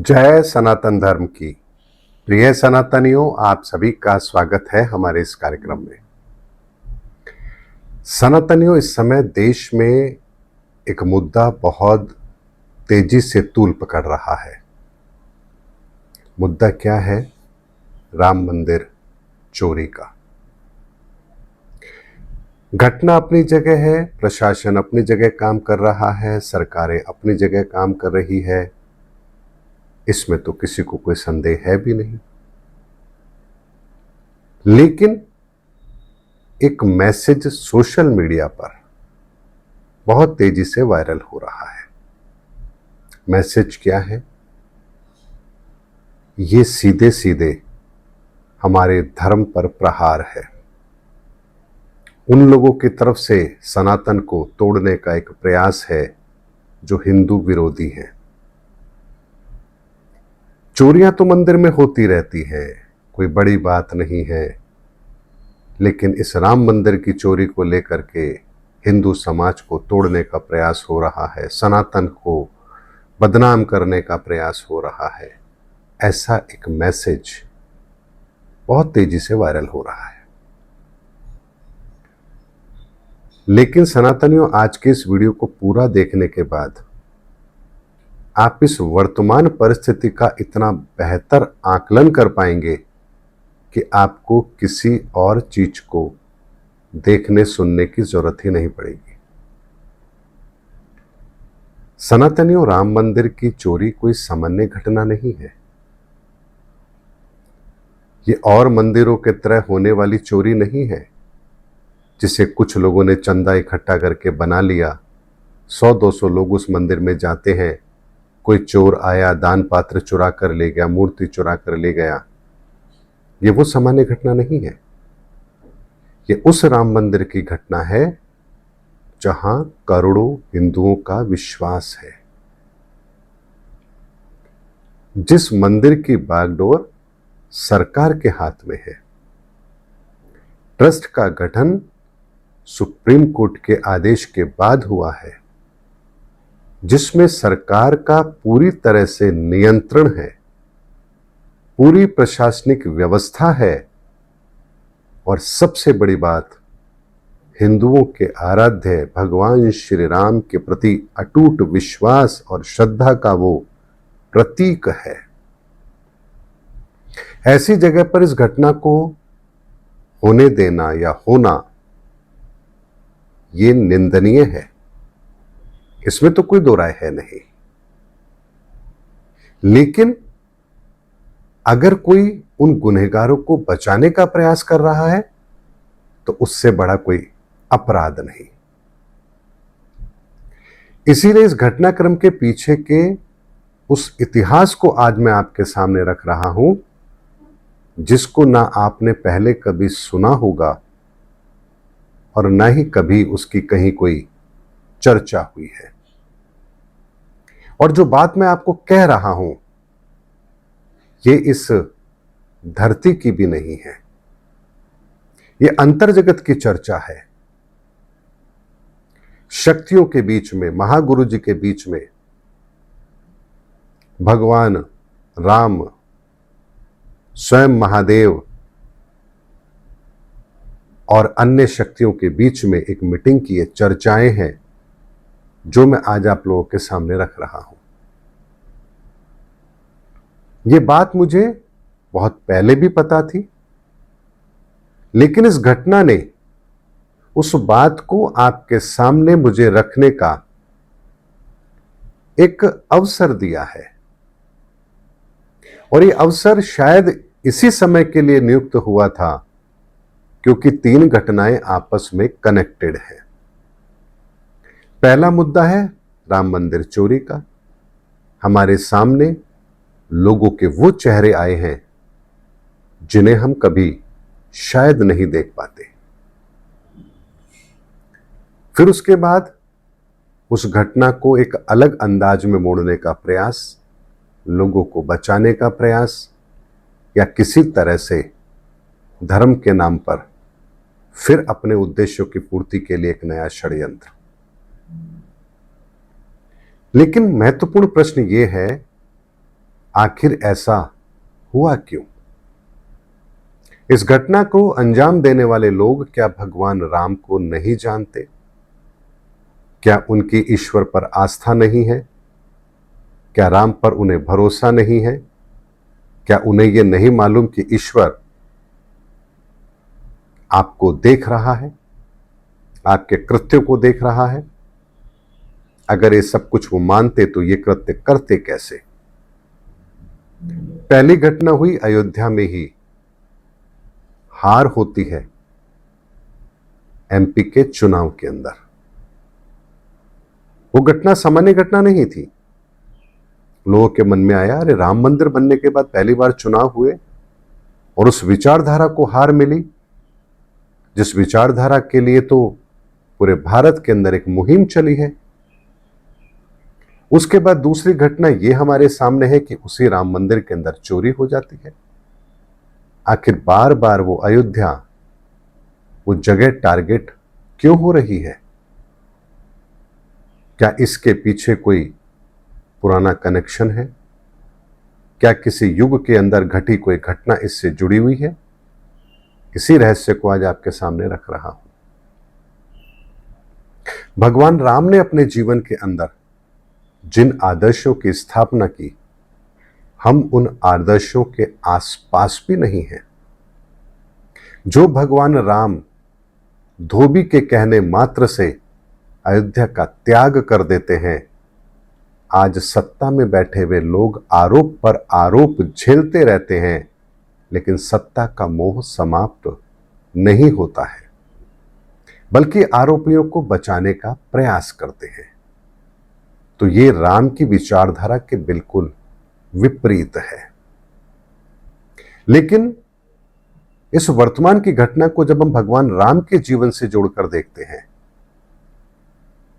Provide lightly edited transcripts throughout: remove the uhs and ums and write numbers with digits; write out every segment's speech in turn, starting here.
जय सनातन धर्म की। प्रिय सनातनियों, आप सभी का स्वागत है हमारे इस कार्यक्रम में। सनातनियों, इस समय देश में एक मुद्दा बहुत तेजी से तूल पकड़ रहा है। मुद्दा क्या है? राम मंदिर चोरी का। घटना अपनी जगह है, प्रशासन अपनी जगह काम कर रहा है, सरकारें अपनी जगह काम कर रही है, इसमें तो किसी को कोई संदेह है भी नहीं। लेकिन एक मैसेज सोशल मीडिया पर बहुत तेजी से वायरल हो रहा है। मैसेज क्या है? ये सीधे सीधे हमारे धर्म पर प्रहार है। उन लोगों की तरफ से सनातन को तोड़ने का एक प्रयास है जो हिंदू विरोधी हैं। चोरियां तो मंदिर में होती रहती हैं, कोई बड़ी बात नहीं है, लेकिन इस राम मंदिर की चोरी को लेकर के हिंदू समाज को तोड़ने का प्रयास हो रहा है, सनातन को बदनाम करने का प्रयास हो रहा है। ऐसा एक मैसेज बहुत तेजी से वायरल हो रहा है। लेकिन सनातनियों, आज के इस वीडियो को पूरा देखने के बाद आप इस वर्तमान परिस्थिति का इतना बेहतर आकलन कर पाएंगे कि आपको किसी और चीज को देखने सुनने की जरूरत ही नहीं पड़ेगी। सनातनियों, राम मंदिर की चोरी कोई सामान्य घटना नहीं है। ये और मंदिरों के तरह होने वाली चोरी नहीं है जिसे कुछ लोगों ने चंदा इकट्ठा करके बना लिया। 100-200 लोग उस मंदिर में जाते हैं, कोई चोर आया, दान पात्र चुरा कर ले गया, मूर्ति चुरा कर ले गया। ये वो सामान्य घटना नहीं है। ये उस राम मंदिर की घटना है जहां करोड़ों हिंदुओं का विश्वास है, जिस मंदिर की बागडोर सरकार के हाथ में है। ट्रस्ट का गठन सुप्रीम कोर्ट के आदेश के बाद हुआ है, जिसमें सरकार का पूरी तरह से नियंत्रण है, पूरी प्रशासनिक व्यवस्था है, और सबसे बड़ी बात, हिंदुओं के आराध्य भगवान श्री राम के प्रति अटूट विश्वास और श्रद्धा का वो प्रतीक है। ऐसी जगह पर इस घटना को होने देना या होना ये निंदनीय है, इसमें तो कोई दो राय है नहीं। लेकिन अगर कोई उन गुनहगारों को बचाने का प्रयास कर रहा है तो उससे बड़ा कोई अपराध नहीं। इसीलिए इस घटनाक्रम के पीछे के उस इतिहास को आज मैं आपके सामने रख रहा हूं, जिसको ना आपने पहले कभी सुना होगा और ना ही कभी उसकी कहीं कोई चर्चा हुई है। और जो बात मैं आपको कह रहा हूं, ये इस धरती की भी नहीं है, ये अंतर्जगत की चर्चा है। शक्तियों के बीच में, महागुरु जी के बीच में भगवान राम, स्वयं महादेव और अन्य शक्तियों के बीच में एक मीटिंग की ये चर्चाएं हैं जो मैं आज आप लोगों के सामने रख रहा हूं। ये बात मुझे बहुत पहले भी पता थी, लेकिन इस घटना ने उस बात को आपके सामने मुझे रखने का एक अवसर दिया है। और ये अवसर शायद इसी समय के लिए नियुक्त हुआ था क्योंकि तीन घटनाएं आपस में कनेक्टेड हैं। पहला मुद्दा है राम मंदिर चोरी का। हमारे सामने लोगों के वो चेहरे आए हैं जिन्हें हम कभी शायद नहीं देख पाते। फिर उसके बाद उस घटना को एक अलग अंदाज में मोड़ने का प्रयास, लोगों को बचाने का प्रयास, या किसी तरह से धर्म के नाम पर फिर अपने उद्देश्यों की पूर्ति के लिए एक नया षड्यंत्र। लेकिन महत्वपूर्ण प्रश्न यह है आखिर ऐसा हुआ क्यों? इस घटना को अंजाम देने वाले लोग क्या भगवान राम को नहीं जानते? क्या उनकी ईश्वर पर आस्था नहीं है? क्या राम पर उन्हें भरोसा नहीं है? क्या उन्हें यह नहीं मालूम कि ईश्वर आपको देख रहा है, आपके कृत्यों को देख रहा है? अगर ये सब कुछ वो मानते तो ये कृत्य करते कैसे? पहली घटना हुई अयोध्या में ही। हार होती है एमपी के चुनाव के अंदर। वो घटना सामान्य घटना नहीं थी। लोगों के मन में आया, अरे राम मंदिर बनने के बाद पहली बार चुनाव हुए और उस विचारधारा को हार मिली, जिस विचारधारा के लिए तो पूरे भारत के अंदर एक मुहिम चली है। उसके बाद दूसरी घटना यह हमारे सामने है कि उसी राम मंदिर के अंदर चोरी हो जाती है। आखिर बार बार वो अयोध्या, वो जगह टारगेट क्यों हो रही है? क्या इसके पीछे कोई पुराना कनेक्शन है? क्या किसी युग के अंदर घटी कोई घटना इससे जुड़ी हुई है? इसी रहस्य को आज आपके सामने रख रहा हूं। भगवान राम ने अपने जीवन के अंदर जिन आदर्शों की स्थापना की, हम उन आदर्शों के आसपास भी नहीं हैं। जो भगवान राम धोबी के कहने मात्र से अयोध्या का त्याग कर देते हैं, आज सत्ता में बैठे हुए लोग आरोप पर आरोप झेलते रहते हैं, लेकिन सत्ता का मोह समाप्त नहीं होता है, बल्कि आरोपियों को बचाने का प्रयास करते हैं। तो ये राम की विचारधारा के बिल्कुल विपरीत है। लेकिन इस वर्तमान की घटना को जब हम भगवान राम के जीवन से जोड़कर देखते हैं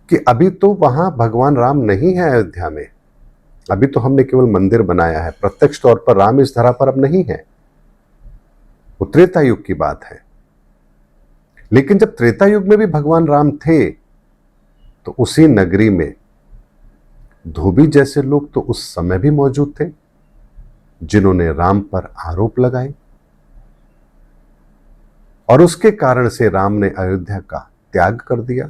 कि अभी तो वहां भगवान राम नहीं है अयोध्या में, अभी तो हमने केवल मंदिर बनाया है, प्रत्यक्ष तौर पर राम इस धरा पर अब नहीं है। वो त्रेता युग की बात है। लेकिन जब त्रेता युग में भी भगवान राम थे तो उसी नगरी में धोबी जैसे लोग तो उस समय भी मौजूद थे, जिन्होंने राम पर आरोप लगाए, और उसके कारण से राम ने अयोध्या का त्याग कर दिया।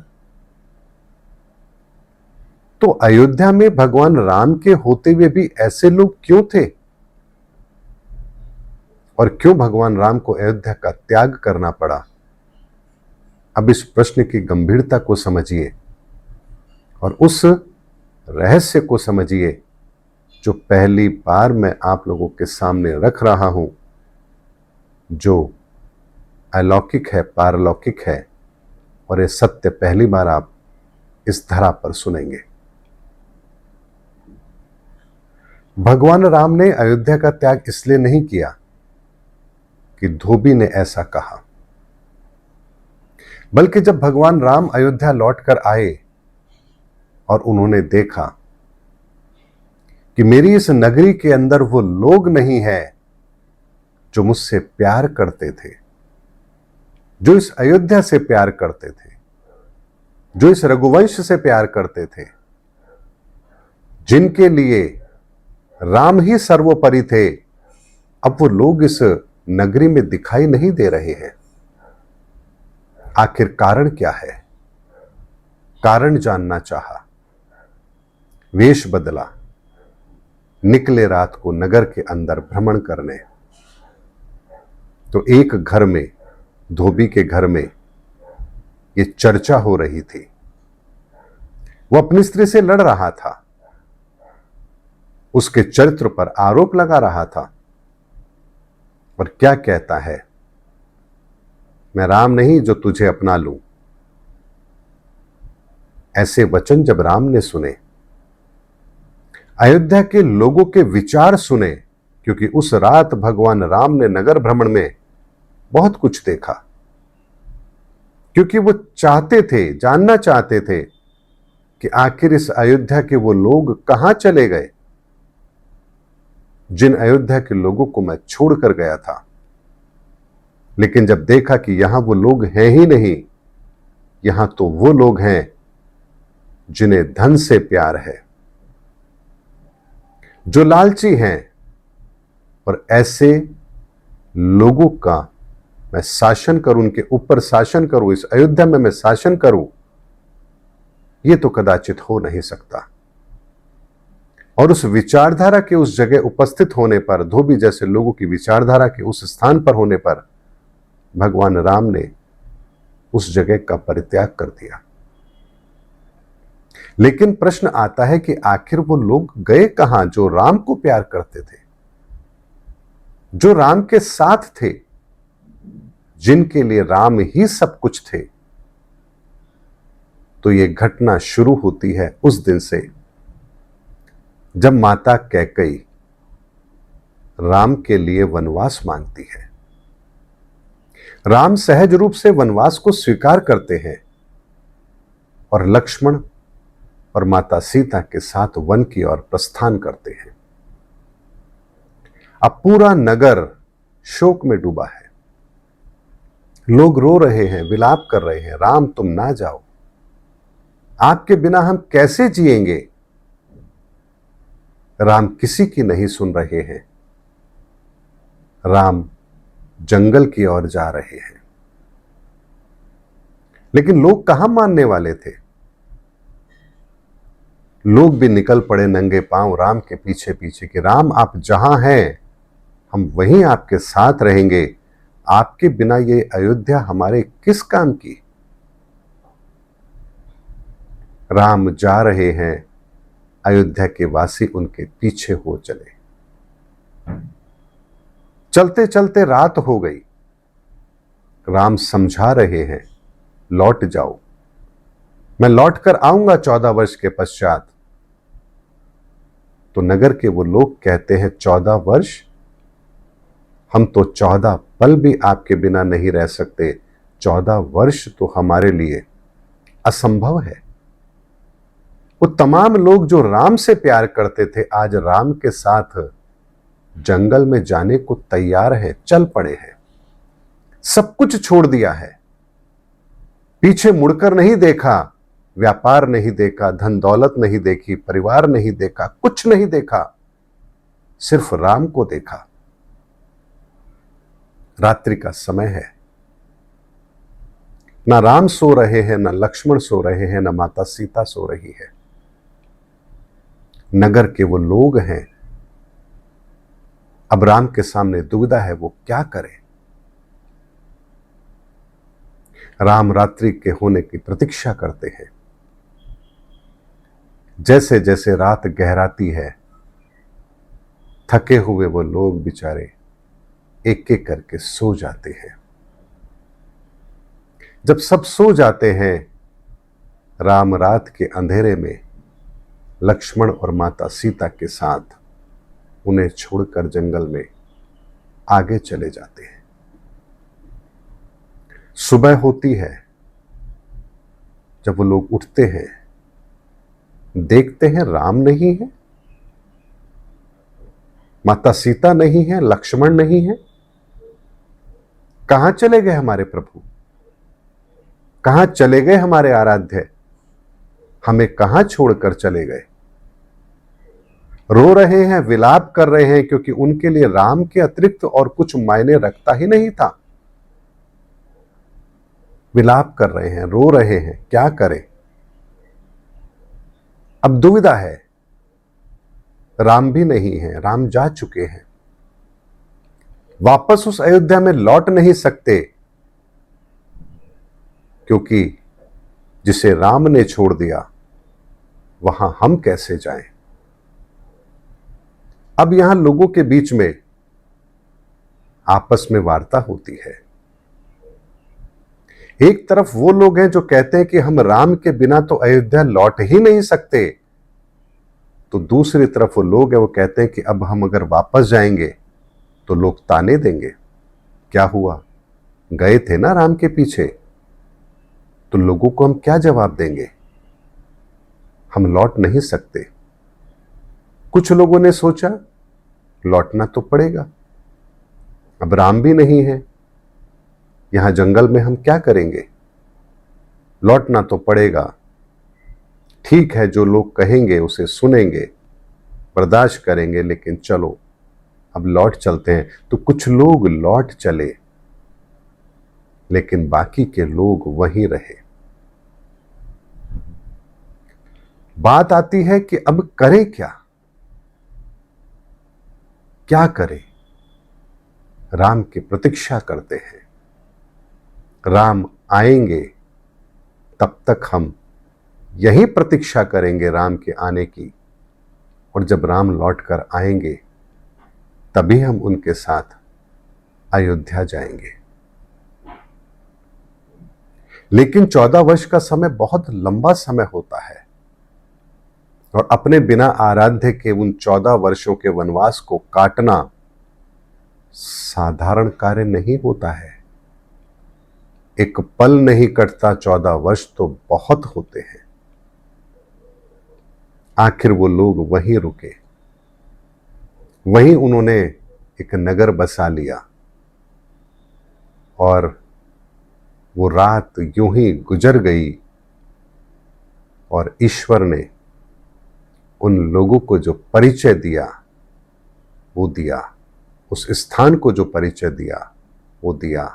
तो अयोध्या में भगवान राम के होते हुए भी ऐसे लोग क्यों थे, और क्यों भगवान राम को अयोध्या का त्याग करना पड़ा? अब इस प्रश्न की गंभीरता को समझिए और उस रहस्य को समझिए जो पहली बार मैं आप लोगों के सामने रख रहा हूं, जो अलौकिक है, पारलौकिक है, और ये सत्य पहली बार आप इस धरा पर सुनेंगे। भगवान राम ने अयोध्या का त्याग इसलिए नहीं किया कि धोबी ने ऐसा कहा, बल्कि जब भगवान राम अयोध्या लौटकर आए और उन्होंने देखा कि मेरी इस नगरी के अंदर वो लोग नहीं है जो मुझसे प्यार करते थे, जो इस अयोध्या से प्यार करते थे, जो इस रघुवंश से प्यार करते थे, जिनके लिए राम ही सर्वोपरि थे, अब वो लोग इस नगरी में दिखाई नहीं दे रहे हैं। आखिर कारण क्या है? कारण जानना चाहा, वेश बदला, निकले रात को नगर के अंदर भ्रमण करने। तो एक घर में, धोबी के घर में, ये चर्चा हो रही थी। वो अपनी स्त्री से लड़ रहा था, उसके चरित्र पर आरोप लगा रहा था, और क्या कहता है, मैं राम नहीं जो तुझे अपना लूं। ऐसे वचन जब राम ने सुने, अयोध्या के लोगों के विचार सुने, क्योंकि उस रात भगवान राम ने नगर भ्रमण में बहुत कुछ देखा, क्योंकि वो चाहते थे, जानना चाहते थे कि आखिर इस अयोध्या के वो लोग कहां चले गए जिन अयोध्या के लोगों को मैं छोड़कर गया था। लेकिन जब देखा कि यहां वो लोग हैं ही नहीं, यहां तो वो लोग हैं जिन्हें धन से प्यार है, जो लालची हैं, और ऐसे लोगों का मैं शासन करूं, उनके ऊपर शासन करूं, इस अयोध्या में मैं शासन करूं, यह तो कदाचित हो नहीं सकता। और उस विचारधारा के उस जगह उपस्थित होने पर, धोबी जैसे लोगों की विचारधारा के उस स्थान पर होने पर भगवान राम ने उस जगह का परित्याग कर दिया। लेकिन प्रश्न आता है कि आखिर वो लोग गए कहां जो राम को प्यार करते थे, जो राम के साथ थे, जिनके लिए राम ही सब कुछ थे। तो ये घटना शुरू होती है उस दिन से जब माता कैकेयी राम के लिए वनवास मांगती है। राम सहज रूप से वनवास को स्वीकार करते हैं और लक्ष्मण और माता सीता के साथ वन की ओर प्रस्थान करते हैं। अब पूरा नगर शोक में डूबा है, लोग रो रहे हैं, विलाप कर रहे हैं, राम तुम ना जाओ, आपके बिना हम कैसे जिएंगे। राम किसी की नहीं सुन रहे हैं। राम जंगल की ओर जा रहे हैं। लेकिन लोग कहां मानने वाले थे। लोग भी निकल पड़े नंगे पांव राम के पीछे पीछे कि राम आप जहां हैं हम वहीं आपके साथ रहेंगे, आपके बिना ये अयोध्या हमारे किस काम की। राम जा रहे हैं, अयोध्या के वासी उनके पीछे हो चले। चलते चलते रात हो गई। राम समझा रहे हैं लौट जाओ, मैं लौट कर आऊंगा 14 वर्ष के पश्चात। तो नगर के वो लोग कहते हैं 14 वर्ष, हम तो 14 पल भी आपके बिना नहीं रह सकते। 14 वर्ष तो हमारे लिए असंभव है। वो तमाम लोग जो राम से प्यार करते थे आज राम के साथ जंगल में जाने को तैयार है, चल पड़े हैं। सब कुछ छोड़ दिया है, पीछे मुड़कर नहीं देखा, व्यापार नहीं देखा, धन दौलत नहीं देखी, परिवार नहीं देखा, कुछ नहीं देखा, सिर्फ राम को देखा। रात्रि का समय है, ना राम सो रहे हैं, ना लक्ष्मण सो रहे हैं, ना माता सीता सो रही है। नगर के वो लोग हैं। अब राम के सामने दुविधा है, वो क्या करे। राम रात्रि के होने की प्रतीक्षा करते हैं। जैसे जैसे रात गहराती है, थके हुए वो लोग बेचारे एक एक करके सो जाते हैं। जब सब सो जाते हैं, राम रात के अंधेरे में लक्ष्मण और माता सीता के साथ उन्हें छोड़कर जंगल में आगे चले जाते हैं। सुबह होती है। जब वो लोग उठते हैं, देखते हैं राम नहीं है, माता सीता नहीं है, लक्ष्मण नहीं है। कहां चले गए हमारे प्रभु, कहां चले गए हमारे आराध्य, हमें कहां छोड़कर चले गए। रो रहे हैं, विलाप कर रहे हैं, क्योंकि उनके लिए राम के अतिरिक्त और कुछ मायने रखता ही नहीं था। विलाप कर रहे हैं, रो रहे हैं, क्या करें। अब दुविधा है, राम भी नहीं है, राम जा चुके हैं, वापस उस अयोध्या में लौट नहीं सकते, क्योंकि जिसे राम ने छोड़ दिया वहां हम कैसे जाएं। अब यहां लोगों के बीच में आपस में वार्ता होती है। एक तरफ वो लोग हैं जो कहते हैं कि हम राम के बिना तो अयोध्या लौट ही नहीं सकते, तो दूसरी तरफ वो लोग हैं वो कहते हैं कि अब हम अगर वापस जाएंगे तो लोग ताने देंगे, क्या हुआ, गए थे ना राम के पीछे, तो लोगों को हम क्या जवाब देंगे, हम लौट नहीं सकते। कुछ लोगों ने सोचा लौटना तो पड़ेगा, अब राम भी नहीं है, यहां जंगल में हम क्या करेंगे, लौटना तो पड़ेगा। ठीक है, जो लोग कहेंगे उसे सुनेंगे, बर्दाश्त करेंगे, लेकिन चलो अब लौट चलते हैं। तो कुछ लोग लौट चले, लेकिन बाकी के लोग वहीं रहे। बात आती है कि अब करें क्या, क्या करें। राम की प्रतीक्षा करते हैं, राम आएंगे, तब तक हम यही प्रतीक्षा करेंगे राम के आने की, और जब राम लौट कर आएंगे तभी हम उनके साथ अयोध्या जाएंगे। लेकिन 14 वर्ष का समय बहुत लंबा समय होता है, और अपने बिना आराध्य के उन 14 वर्षों के वनवास को काटना साधारण कार्य नहीं होता है। एक पल नहीं कटता, 14 वर्ष तो बहुत होते हैं। आखिर वो लोग वहीं रुके, वहीं उन्होंने एक नगर बसा लिया, और वो रात यूं ही गुजर गई, और ईश्वर ने उन लोगों को जो परिचय दिया वो दिया, उस स्थान को जो परिचय दिया वो दिया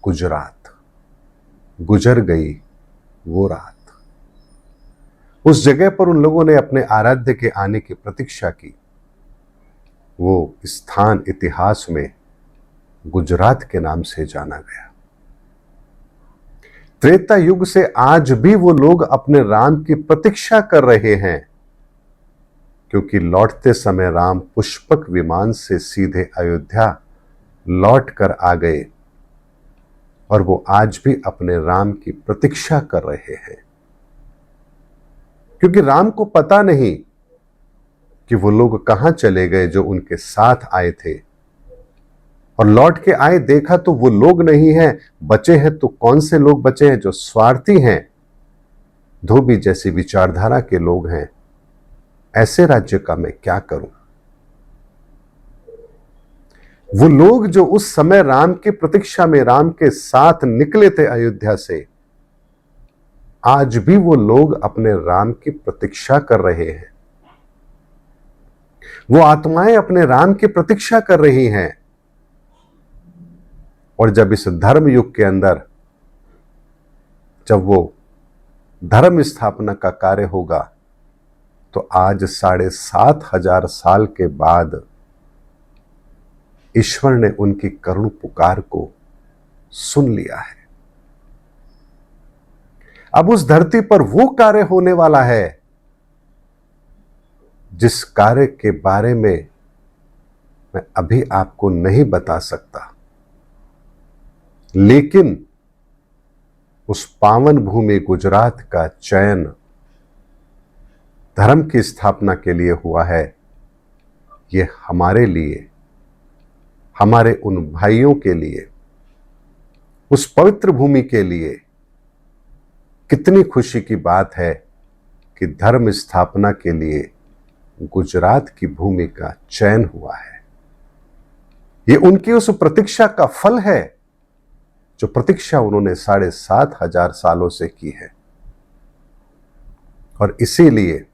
गुजरात। गुजर गई वो रात। उस जगह पर उन लोगों ने अपने आराध्य के आने की प्रतीक्षा की। वो स्थान इतिहास में गुजरात के नाम से जाना गया। त्रेता युग से आज भी वो लोग अपने राम की प्रतीक्षा कर रहे हैं, क्योंकि लौटते समय राम पुष्पक विमान से सीधे अयोध्या लौट कर आ गए, और वो आज भी अपने राम की प्रतीक्षा कर रहे हैं। क्योंकि राम को पता नहीं कि वो लोग कहां चले गए जो उनके साथ आए थे, और लौट के आए, देखा तो वो लोग नहीं हैं। बचे हैं तो कौन से लोग बचे हैं? जो स्वार्थी हैं, धोबी जैसी विचारधारा के लोग हैं। ऐसे राज्य का मैं क्या करूं? वो लोग जो उस समय राम की प्रतीक्षा में राम के साथ निकले थे अयोध्या से, आज भी वो लोग अपने राम की प्रतीक्षा कर रहे हैं। वो आत्माएं अपने राम की प्रतीक्षा कर रही हैं। और जब इस धर्म युग के अंदर, जब वो धर्म स्थापना का कार्य होगा, तो आज 7,500 साल के बाद ईश्वर ने उनकी करुण पुकार को सुन लिया है। अब उस धरती पर वो कार्य होने वाला है जिस कार्य के बारे में मैं अभी आपको नहीं बता सकता, लेकिन उस पावन भूमि गुजरात का चयन धर्म की स्थापना के लिए हुआ है। ये हमारे लिए, हमारे उन भाइयों के लिए, उस पवित्र भूमि के लिए कितनी खुशी की बात है कि धर्म स्थापना के लिए गुजरात की भूमि का चयन हुआ है। ये उनकी उस प्रतीक्षा का फल है, जो प्रतीक्षा उन्होंने 7,500 सालों से की है। और इसीलिए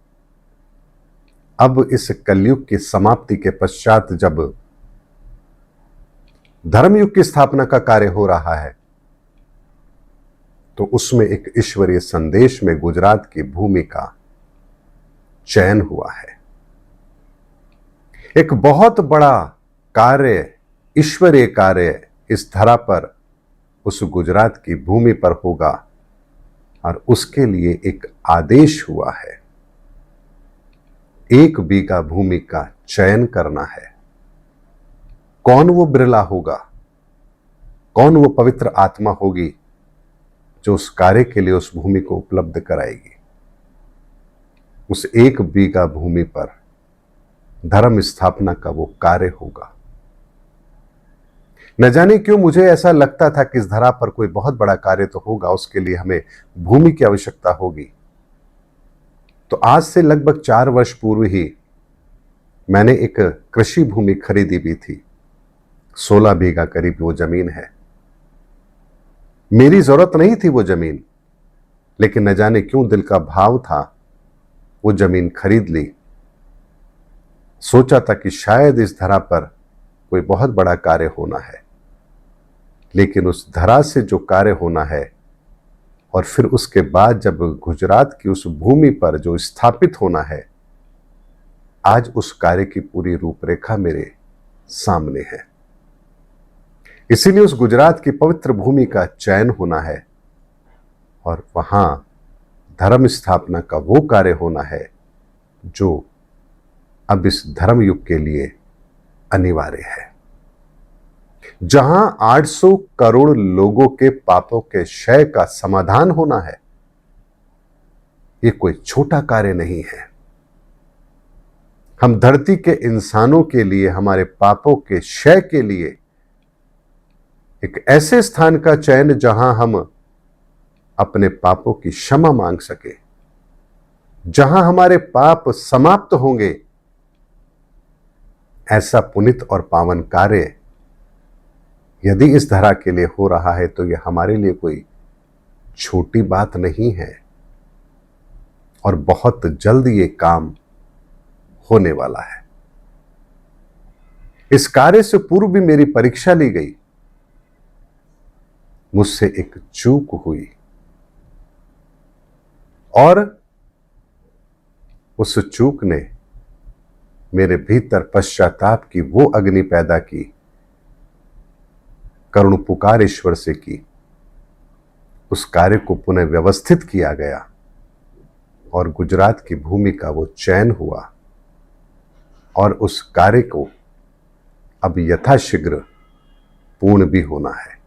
अब इस कलयुग की समाप्ति के पश्चात जब धर्मयुग की स्थापना का कार्य हो रहा है, तो उसमें एक ईश्वरीय संदेश में गुजरात की भूमि का चयन हुआ है। एक बहुत बड़ा कार्य, ईश्वरीय कार्य इस धरा पर, उस गुजरात की भूमि पर होगा, और उसके लिए एक आदेश हुआ है। 1 बीघा भूमि का चयन करना है। कौन वो बिरला होगा, कौन वो पवित्र आत्मा होगी जो उस कार्य के लिए उस भूमि को उपलब्ध कराएगी? उस 1 बीघा भूमि पर धर्म स्थापना का वो कार्य होगा। न जाने क्यों मुझे ऐसा लगता था कि इस धरा पर कोई बहुत बड़ा कार्य तो होगा, उसके लिए हमें भूमि की आवश्यकता होगी। तो आज से लगभग 4 वर्ष पूर्व ही मैंने एक कृषि भूमि खरीदी भी थी। 16 बीघा करीब वो जमीन है। मेरी जरूरत नहीं थी वो जमीन, लेकिन न जाने क्यों दिल का भाव था, वो जमीन खरीद ली। सोचा था कि शायद इस धरा पर कोई बहुत बड़ा कार्य होना है, लेकिन उस धरा से जो कार्य होना है और फिर उसके बाद जब गुजरात की उस भूमि पर जो स्थापित होना है, आज उस कार्य की पूरी रूपरेखा मेरे सामने है। इसीलिए उस गुजरात की पवित्र भूमि का चयन होना है और वहां धर्म स्थापना का वो कार्य होना है जो अब इस धर्म युग के लिए अनिवार्य है, जहां 800 करोड़ लोगों के पापों के क्षय का समाधान होना है। ये कोई छोटा कार्य नहीं है। हम धरती के इंसानों के लिए, हमारे पापों के क्षय के लिए एक ऐसे स्थान का चयन जहां हम अपने पापों की क्षमा मांग सके, जहां हमारे पाप समाप्त होंगे, ऐसा पुनीत और पावन कार्य यदि इस धरा के लिए हो रहा है तो यह हमारे लिए कोई छोटी बात नहीं है और बहुत जल्द ये काम होने वाला है। इस कार्य से पूर्व भी मेरी परीक्षा ली गई। मुझसे एक चूक हुई और उस चूक ने मेरे भीतर पश्चाताप की वो अग्नि पैदा की, करुण पुकार ईश्वर से की। उस कार्य को पुनः व्यवस्थित किया गया और गुजरात की भूमि का वो चयन हुआ और उस कार्य को अब यथाशीघ्र पूर्ण भी होना है।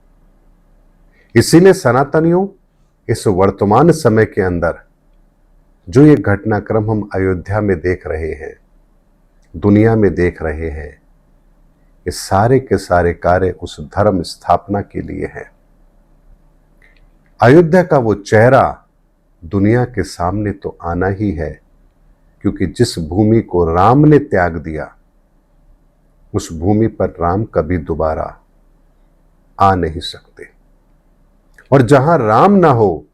इसीलिए सनातनियों, इस वर्तमान समय के अंदर जो ये घटनाक्रम हम अयोध्या में देख रहे हैं, दुनिया में देख रहे हैं, ये सारे के सारे कार्य उस धर्म स्थापना के लिए हैं। अयोध्या का वो चेहरा दुनिया के सामने तो आना ही है, क्योंकि जिस भूमि को राम ने त्याग दिया, उस भूमि पर राम कभी दोबारा आ नहीं सकते। और जहां राम ना हो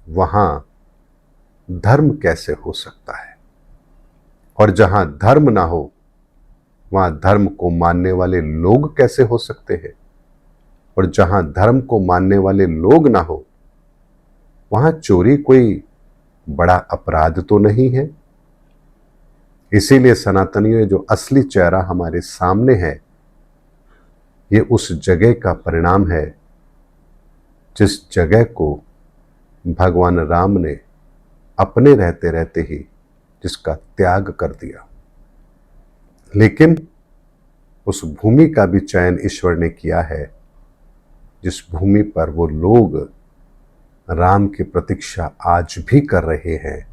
वहां धर्म कैसे हो सकता है, और जहां धर्म ना हो वहां धर्म को मानने वाले लोग कैसे हो सकते हैं, और जहां धर्म को मानने वाले लोग ना हो वहां चोरी कोई बड़ा अपराध तो नहीं है। इसीलिए सनातनियों, जो असली चेहरा हमारे सामने है, ये उस जगह का परिणाम है जिस जगह को भगवान राम ने अपने रहते रहते ही जिसका त्याग कर दिया। लेकिन उस भूमि का भी चयन ईश्वर ने किया है जिस भूमि पर वो लोग राम की प्रतीक्षा आज भी कर रहे हैं,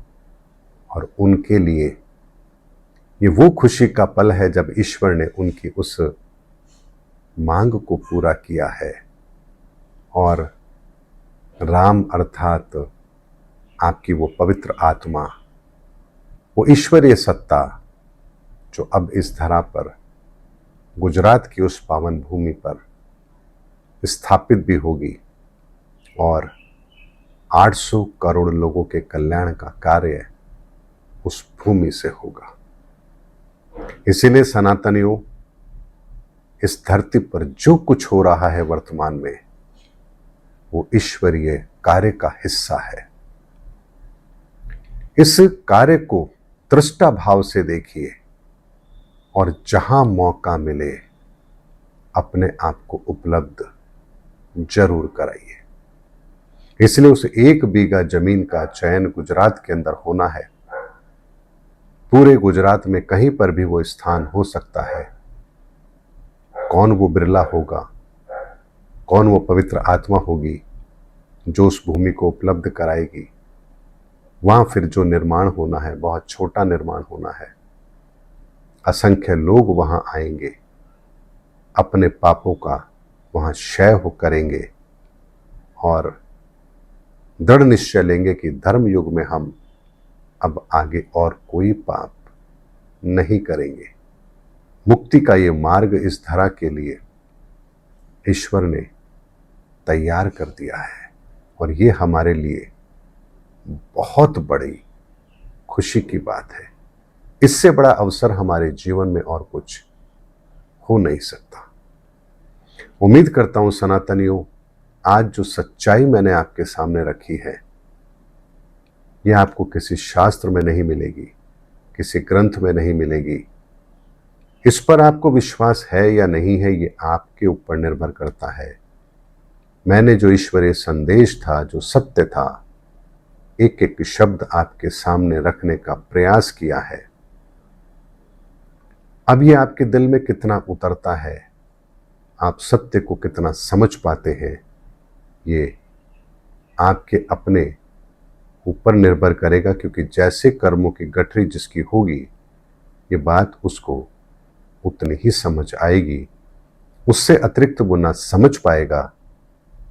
और उनके लिए ये वो खुशी का पल है जब ईश्वर ने उनकी उस मांग को पूरा किया है। और राम अर्थात आपकी वो पवित्र आत्मा, वो ईश्वरीय सत्ता जो अब इस धरा पर, गुजरात की उस पावन भूमि पर स्थापित भी होगी और 800 करोड़ लोगों के कल्याण का कार्य उस भूमि से होगा। इसीलिए सनातनियों, इस धरती पर जो कुछ हो रहा है वर्तमान में, वो ईश्वरीय कार्य का हिस्सा है। इस कार्य को दृष्टा भाव से देखिए और जहां मौका मिले अपने आप को उपलब्ध जरूर कराइए। इसलिए उस 1 बीघा जमीन का चयन गुजरात के अंदर होना है। पूरे गुजरात में कहीं पर भी वो स्थान हो सकता है। कौन वो बिरला होगा, कौन वो पवित्र आत्मा होगी जो उस भूमि को उपलब्ध कराएगी। वहां फिर जो निर्माण होना है, बहुत छोटा निर्माण होना है। असंख्य लोग वहां आएंगे, अपने पापों का वहां क्षय हो करेंगे और दृढ़ निश्चय लेंगे कि धर्म युग में हम अब आगे और कोई पाप नहीं करेंगे। मुक्ति का ये मार्ग इस धरा के लिए ईश्वर ने तैयार कर दिया है, और ये हमारे लिए बहुत बड़ी खुशी की बात है। इससे बड़ा अवसर हमारे जीवन में और कुछ हो नहीं सकता। उम्मीद करता हूं सनातनियों, आज जो सच्चाई मैंने आपके सामने रखी है, यह आपको किसी शास्त्र में नहीं मिलेगी, किसी ग्रंथ में नहीं मिलेगी। इस पर आपको विश्वास है या नहीं है, ये आपके ऊपर निर्भर करता है। मैंने जो ईश्वरीय संदेश था, जो सत्य था, एक एक शब्द आपके सामने रखने का प्रयास किया है। अब ये आपके दिल में कितना उतरता है, आप सत्य को कितना समझ पाते हैं, ये आपके अपने ऊपर निर्भर करेगा। क्योंकि जैसे कर्मों की गठरी जिसकी होगी, ये बात उसको उतनी ही समझ आएगी। उससे अतिरिक्त वो ना समझ पाएगा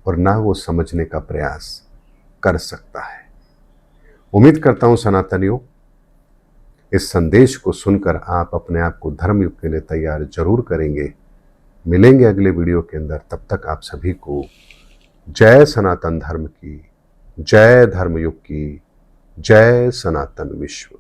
और ना वो समझने का प्रयास कर सकता है। उम्मीद करता हूं सनातनियों, इस संदेश को सुनकर आप अपने आप को धर्मयुग के लिए तैयार जरूर करेंगे। मिलेंगे अगले वीडियो के अंदर। तब तक आप सभी को जय सनातन धर्म की, जय धर्मयुग की, जय सनातन विश्व।